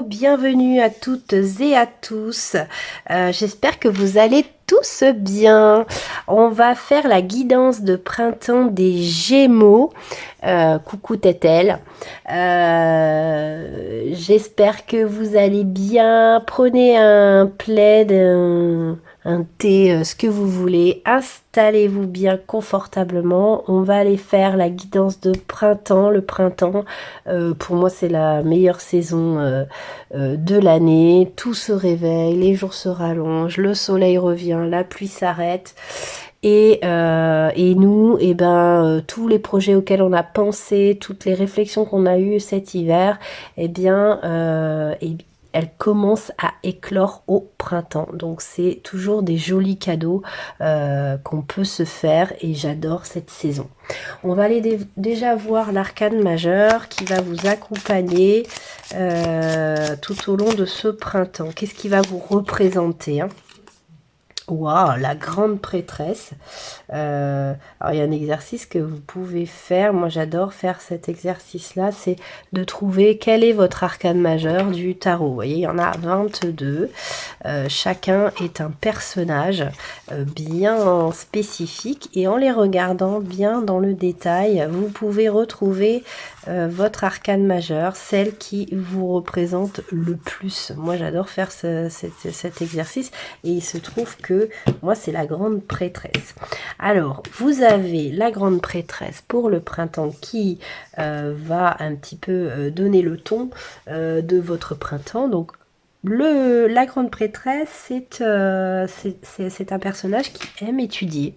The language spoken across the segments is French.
bienvenue à toutes et à tous. J'espère que vous allez tous bien. On va faire la guidance de printemps des Gémeaux. Coucou Tétel. J'espère que vous allez bien. Prenez un plaid, un thé, ce que vous voulez. Installez-vous bien confortablement. On va aller faire la guidance de printemps. Le printemps, pour moi, c'est la meilleure saison de l'année. Tout se réveille, les jours se rallongent, le soleil revient, la pluie s'arrête. Et nous, tous les projets auxquels on a pensé, toutes les réflexions qu'on a eues cet hiver, elles commencent à éclore au printemps. Donc c'est toujours des jolis cadeaux qu'on peut se faire et j'adore cette saison. On va aller déjà voir l'arcane majeur qui va vous accompagner tout au long de ce printemps. Qu'est-ce qui va vous représenter, hein? Waouh, la grande prêtresse. Alors, il y a un exercice que vous pouvez faire. Moi, j'adore faire cet exercice-là. C'est de trouver quel est votre arcane majeur du tarot. Vous voyez, il y en a 22. Chacun est un personnage bien spécifique. Et en les regardant bien dans le détail, vous pouvez retrouver votre arcane majeur, celle qui vous représente le plus. Moi, j'adore faire cet exercice. Et il se trouve que moi, c'est la grande prêtresse. Alors, vous avez la grande prêtresse pour le printemps qui va un petit peu donner le ton de votre printemps. Donc, la grande prêtresse, c'est un personnage qui aime étudier,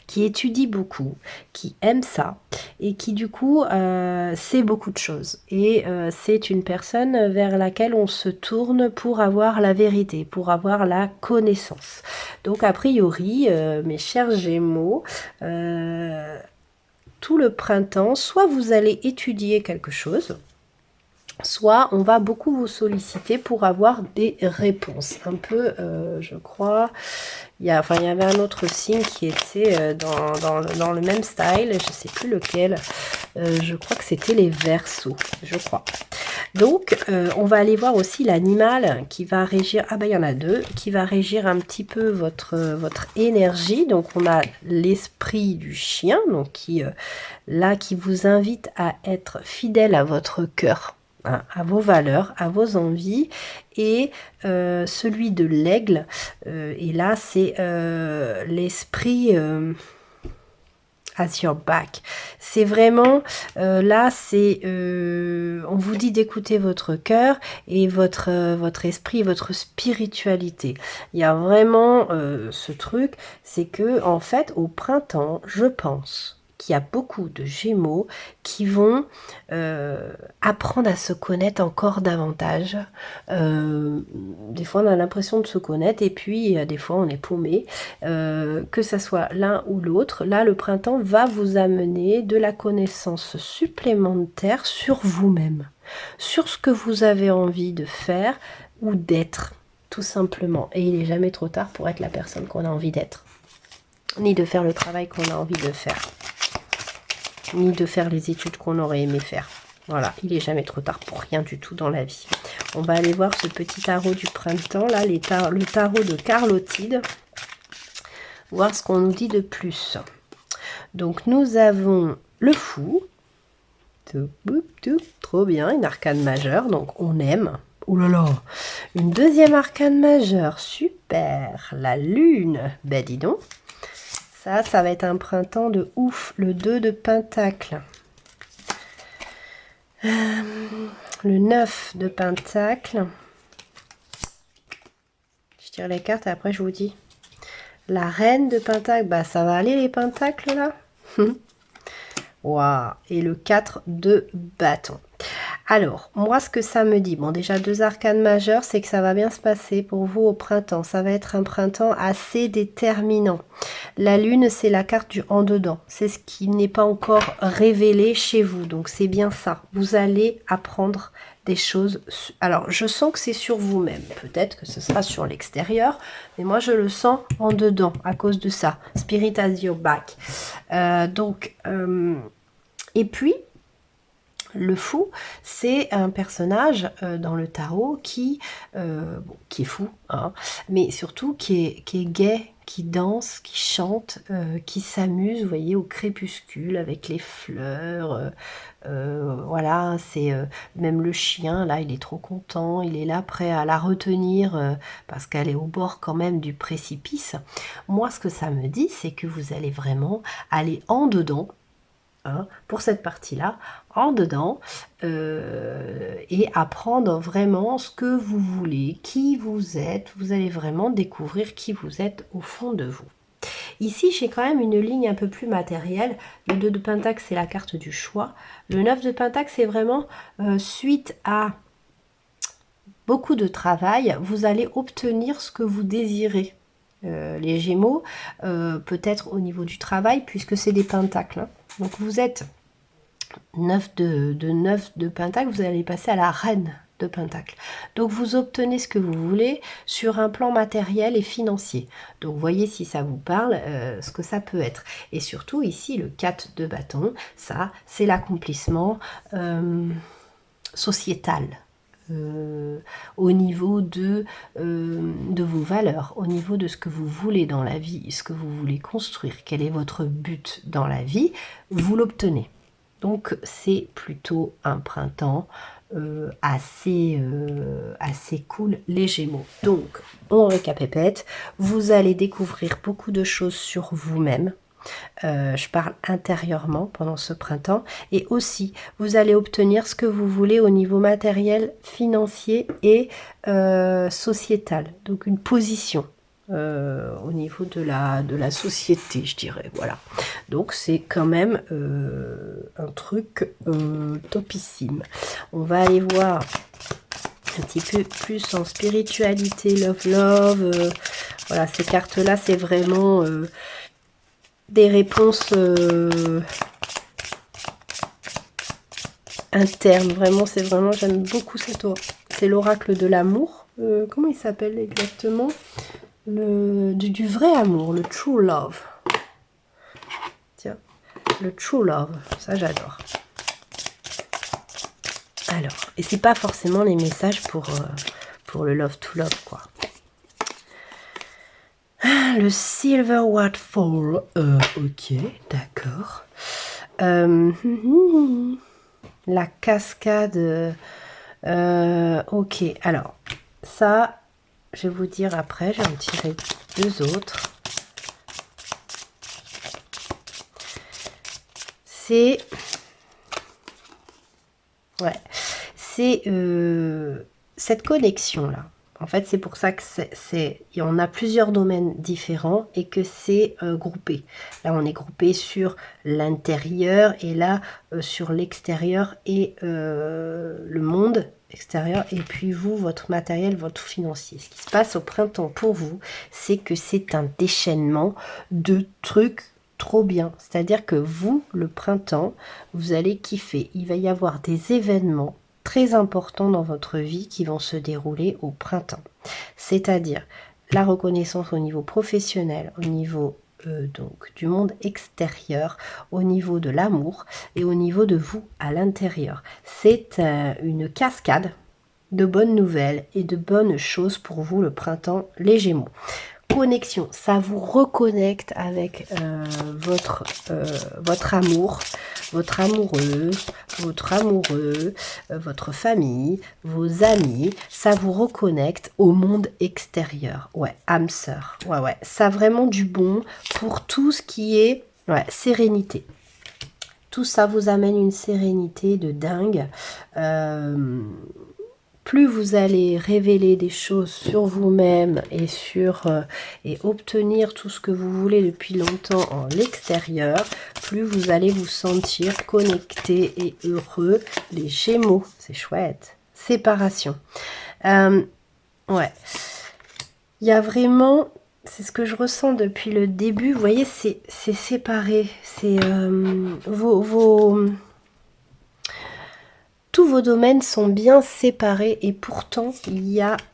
qui étudie beaucoup, qui aime ça et qui du coup sait beaucoup de choses. Et c'est une personne vers laquelle on se tourne pour avoir la vérité, pour avoir la connaissance. Donc a priori, mes chers Gémeaux, tout le printemps, soit vous allez étudier quelque chose, soit on va beaucoup vous solliciter pour avoir des réponses. Un peu, je crois, il y avait un autre signe qui était dans le même style, je ne sais plus lequel, je crois que c'était les Verseaux, je crois. Donc, on va aller voir aussi l'animal qui va régir, il y en a deux, qui va régir un petit peu votre énergie. Donc, on a l'esprit du chien, donc qui vous invite à être fidèle à votre cœur, à vos valeurs, à vos envies, et celui de l'aigle, et là c'est l'esprit as your back. C'est vraiment, là c'est, on vous dit d'écouter votre cœur et votre esprit, votre spiritualité. Il y a vraiment ce truc, c'est que en fait au printemps, je pense qu'il y a beaucoup de Gémeaux qui vont apprendre à se connaître encore davantage. Des fois on a l'impression de se connaître et puis des fois on est paumé, que ça soit l'un ou l'autre. Là le printemps va vous amener de la connaissance supplémentaire sur vous-même, sur ce que vous avez envie de faire ou d'être, tout simplement. Et il n'est jamais trop tard pour être la personne qu'on a envie d'être, ni de faire le travail qu'on a envie de faire, ni de faire les études qu'on aurait aimé faire. Voilà, il n'est jamais trop tard pour rien du tout dans la vie. On va aller voir ce petit tarot du printemps, là, le tarot de Carlotide, voir ce qu'on nous dit de plus. Donc, nous avons le fou. Trop bien, une arcane majeure, donc on aime. Oh là là, une deuxième arcane majeure, super. La lune, ben dis donc. Ça va être un printemps de ouf. Le 2 de Pentacle. Le 9 de Pentacle. Je tire les cartes et après je vous dis. La reine de Pentacle. Bah ça va aller les Pentacles là. Waouh. Et le 4 de bâton. Alors, moi, ce que ça me dit, bon, déjà, deux arcanes majeures, c'est que ça va bien se passer pour vous au printemps. Ça va être un printemps assez déterminant. La lune, c'est la carte du en dedans. C'est ce qui n'est pas encore révélé chez vous. Donc, c'est bien ça. Vous allez apprendre des choses. Alors, je sens que c'est sur vous-même. Peut-être que ce sera sur l'extérieur. Mais moi, je le sens en dedans à cause de ça. Spirit has your back. Et puis, Le fou, c'est un personnage dans le tarot qui est fou, hein, mais surtout qui est gai, qui danse, qui chante, qui s'amuse, vous voyez, au crépuscule avec les fleurs. Voilà, c'est même le chien, là, il est trop content, il est là prêt à la retenir parce qu'elle est au bord quand même du précipice. Moi, ce que ça me dit, c'est que vous allez vraiment aller en dedans, hein, pour cette partie-là, en dedans, et apprendre vraiment ce que vous voulez, qui vous êtes. Vous allez vraiment découvrir qui vous êtes au fond de vous. Ici, j'ai quand même une ligne un peu plus matérielle. Le 2 de Pentacle, c'est la carte du choix. Le 9 de Pentacle, c'est vraiment suite à beaucoup de travail, vous allez obtenir ce que vous désirez. Les Gémeaux, peut-être au niveau du travail, puisque c'est des pentacles, hein. Donc vous êtes 9 de Pentacle, vous allez passer à la reine de Pentacle. Donc vous obtenez ce que vous voulez sur un plan matériel et financier. Donc voyez si ça vous parle, ce que ça peut être. Et surtout ici, le 4 de bâton, ça c'est l'accomplissement sociétal. Au niveau de vos valeurs, au niveau de ce que vous voulez dans la vie, ce que vous voulez construire, quel est votre but dans la vie, vous l'obtenez. Donc c'est plutôt un printemps assez cool, les Gémeaux. Donc on récapépète, vous allez découvrir beaucoup de choses sur vous-même. Je parle intérieurement pendant ce printemps, et aussi vous allez obtenir ce que vous voulez au niveau matériel, financier et sociétal, donc une position au niveau de la société, je dirais, voilà. Donc c'est quand même un truc topissime. On va aller voir un petit peu plus en spiritualité, love, voilà, ces cartes là c'est vraiment des réponses internes, vraiment, j'aime beaucoup cette aura. C'est l'oracle de l'amour. Comment il s'appelle exactement? Du vrai amour, le true love. Tiens, le true love, ça j'adore. Alors, et c'est pas forcément les messages pour le love to love, quoi. Le Silver Waterfall, ok, d'accord. La cascade, ok, alors, ça, je vais vous dire après, je vais en tirer deux autres. C'est... Ouais, c'est cette connexion-là. En fait, c'est pour ça que on a plusieurs domaines différents et que c'est groupé. Là, on est groupé sur l'intérieur et là, sur l'extérieur et le monde extérieur. Et puis vous, votre matériel, votre financier. Ce qui se passe au printemps pour vous, c'est que c'est un déchaînement de trucs trop bien. C'est-à-dire que vous, le printemps, vous allez kiffer. Il va y avoir des événements très importants dans votre vie qui vont se dérouler au printemps. C'est-à-dire la reconnaissance au niveau professionnel, au niveau donc du monde extérieur, au niveau de l'amour et au niveau de vous à l'intérieur. C'est une cascade de bonnes nouvelles et de bonnes choses pour vous le printemps, les Gémeaux. Connexion, ça vous reconnecte avec votre amour, votre amoureuse, votre amoureux, votre famille, vos amis, ça vous reconnecte au monde extérieur. Ouais, âme sœur. Ouais, ça a vraiment du bon pour tout ce qui est sérénité. Tout ça vous amène une sérénité de dingue. Plus vous allez révéler des choses sur vous-même et et obtenir tout ce que vous voulez depuis longtemps en l'extérieur, plus vous allez vous sentir connecté et heureux. Les Gémeaux, c'est chouette. Séparation. Ouais. Il y a vraiment... C'est ce que je ressens depuis le début. Vous voyez, c'est séparé. C'est tous vos domaines sont bien séparés et pourtant,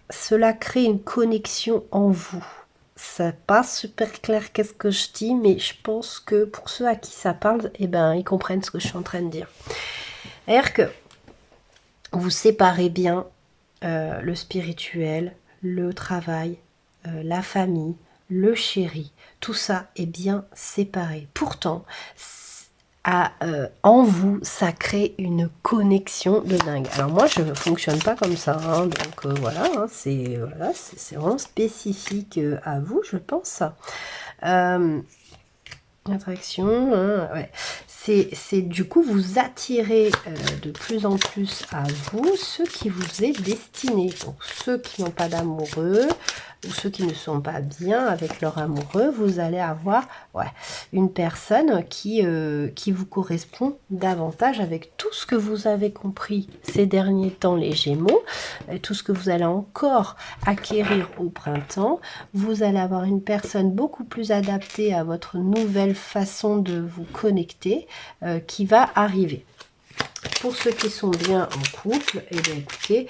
cela crée une connexion en vous. C'est pas super clair qu'est-ce que je dis, mais je pense que pour ceux à qui ça parle, eh ben, ils comprennent ce que je suis en train de dire. C'est-à-dire que vous séparez bien le spirituel, le travail, la famille, le chéri. Tout ça est bien séparé. Pourtant, en vous, ça crée une connexion de dingue. Alors moi, je ne fonctionne pas comme ça, hein, donc voilà, hein, c'est vraiment spécifique à vous, je pense. Attraction, hein, ouais. C'est du coup, vous attirez de plus en plus à vous ce qui vous est destiné. Donc ceux qui n'ont pas d'amoureux, ou ceux qui ne sont pas bien avec leur amoureux, vous allez avoir une personne qui vous correspond davantage avec tout ce que vous avez compris ces derniers temps, les Gémeaux, et tout ce que vous allez encore acquérir au printemps. Vous allez avoir une personne beaucoup plus adaptée à votre nouvelle façon de vous connecter qui va arriver. Pour ceux qui sont bien en couple, et bien écoutez,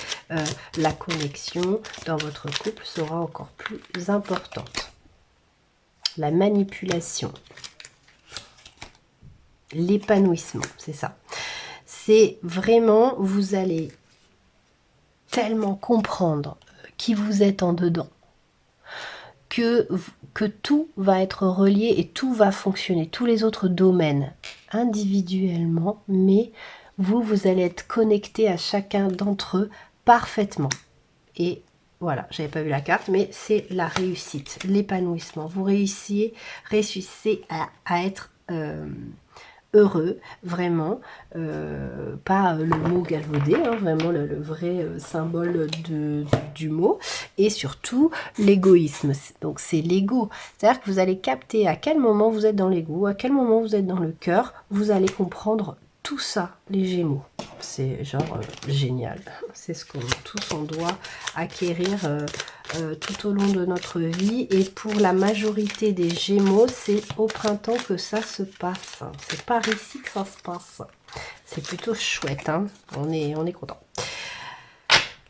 la connexion dans votre couple sera encore plus importante. La manipulation, l'épanouissement, c'est ça. C'est vraiment, vous allez tellement comprendre qui vous êtes en dedans, que tout va être relié et tout va fonctionner, tous les autres domaines individuellement, mais vous allez être connecté à chacun d'entre eux parfaitement. Et voilà, j'avais pas vu la carte, mais c'est la réussite, l'épanouissement. Vous réussissez à être heureux, vraiment, pas le mot galvaudé, hein, vraiment le vrai symbole du mot, et surtout l'égoïsme. Donc c'est l'ego, c'est-à-dire que vous allez capter à quel moment vous êtes dans l'ego, à quel moment vous êtes dans le cœur, vous allez comprendre tout ça, les Gémeaux. C'est genre génial. C'est ce qu'on tous on doit acquérir tout au long de notre vie. Et pour la majorité des Gémeaux, c'est au printemps que ça se passe. C'est par ici que ça se passe. C'est plutôt chouette, hein. On est content.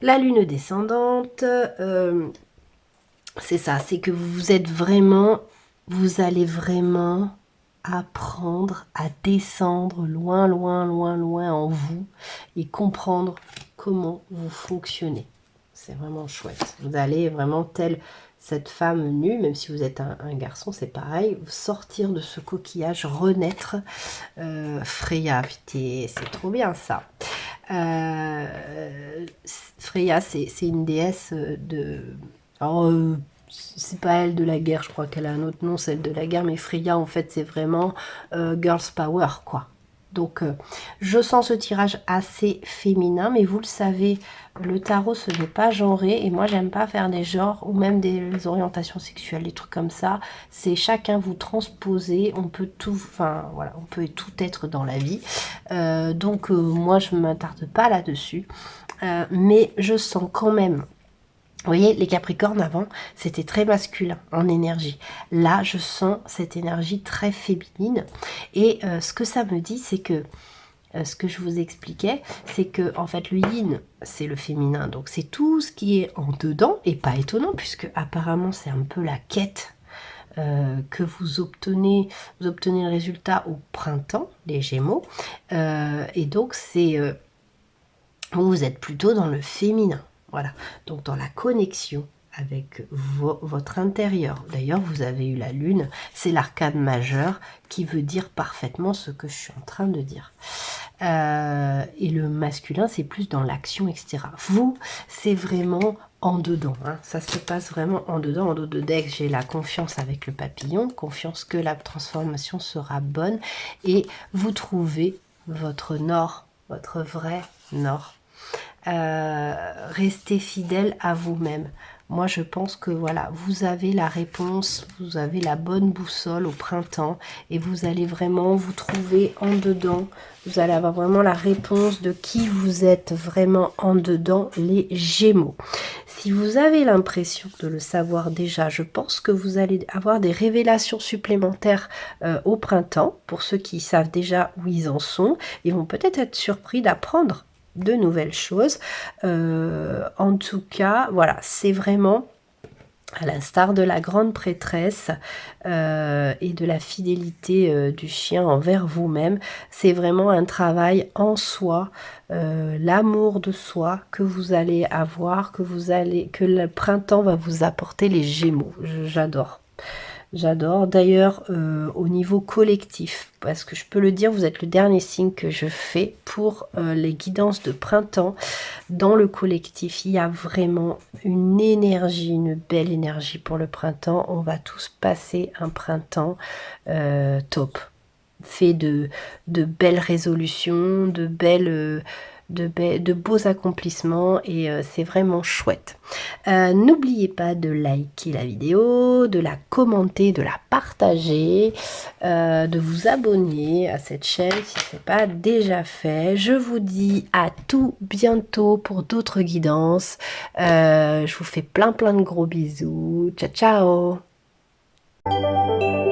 La lune descendante, c'est ça, c'est que vous allez vraiment apprendre à descendre loin, loin, loin, loin en vous et comprendre comment vous fonctionnez. C'est vraiment chouette. Vous allez vraiment, telle cette femme nue, même si vous êtes un garçon, c'est pareil, sortir de ce coquillage, renaître. Freya, putain, c'est trop bien ça. Freya, c'est une déesse de... Alors, c'est pas elle de la guerre, je crois qu'elle a un autre nom, celle de la guerre, mais Freya, en fait, c'est vraiment girls power, quoi. Donc, je sens ce tirage assez féminin, mais vous le savez, le tarot, ce n'est pas genré, et moi, j'aime pas faire des genres, ou même des orientations sexuelles, des trucs comme ça. C'est chacun vous transposer, on peut tout, enfin, voilà, on peut tout être dans la vie. Donc, moi, je ne m'attarde pas là-dessus, mais je sens quand même... Vous voyez, les Capricornes avant, c'était très masculin en énergie. Là, je sens cette énergie très féminine. Et ce que ça me dit, c'est que, ce que je vous expliquais, c'est que en fait, le yin, c'est le féminin. Donc, c'est tout ce qui est en dedans, et pas étonnant, puisque apparemment, c'est un peu la quête que vous obtenez le résultat au printemps, les Gémeaux. Et donc, c'est... vous êtes plutôt dans le féminin. Voilà, donc dans la connexion avec votre intérieur. D'ailleurs, vous avez eu la lune, c'est l'arcane majeur qui veut dire parfaitement ce que je suis en train de dire. Et le masculin, c'est plus dans l'action, etc. Vous, c'est vraiment en dedans. Hein. Ça se passe vraiment en dedans. En dos de deck, j'ai la confiance avec le papillon, confiance que la transformation sera bonne. Et vous trouvez votre nord, votre vrai nord. Restez fidèle à vous-même. Moi, je pense que voilà, vous avez la réponse, vous avez la bonne boussole au printemps et vous allez vraiment vous trouver en dedans. Vous allez avoir vraiment la réponse de qui vous êtes vraiment en dedans, les Gémeaux. Si vous avez l'impression de le savoir déjà, je pense que vous allez avoir des révélations supplémentaires au printemps. Pour ceux qui savent déjà où ils en sont, ils vont peut-être être surpris d'apprendre de nouvelles choses. En tout cas, voilà, c'est vraiment à l'instar de la grande prêtresse et de la fidélité du chien envers vous-même. C'est vraiment un travail en soi, l'amour de soi que vous allez avoir, que le printemps va vous apporter les Gémeaux. J'adore. J'adore. D'ailleurs, au niveau collectif, parce que je peux le dire, vous êtes le dernier signe que je fais pour les guidances de printemps. Dans le collectif, il y a vraiment une énergie, une belle énergie pour le printemps. On va tous passer un printemps top, fait de belles résolutions, de beaux accomplissements et c'est vraiment chouette. N'oubliez pas de liker la vidéo, de la commenter, de la partager, de vous abonner à cette chaîne si ce n'est pas déjà fait. Je vous dis à tout bientôt pour d'autres guidances. Je vous fais plein de gros bisous. Ciao ciao.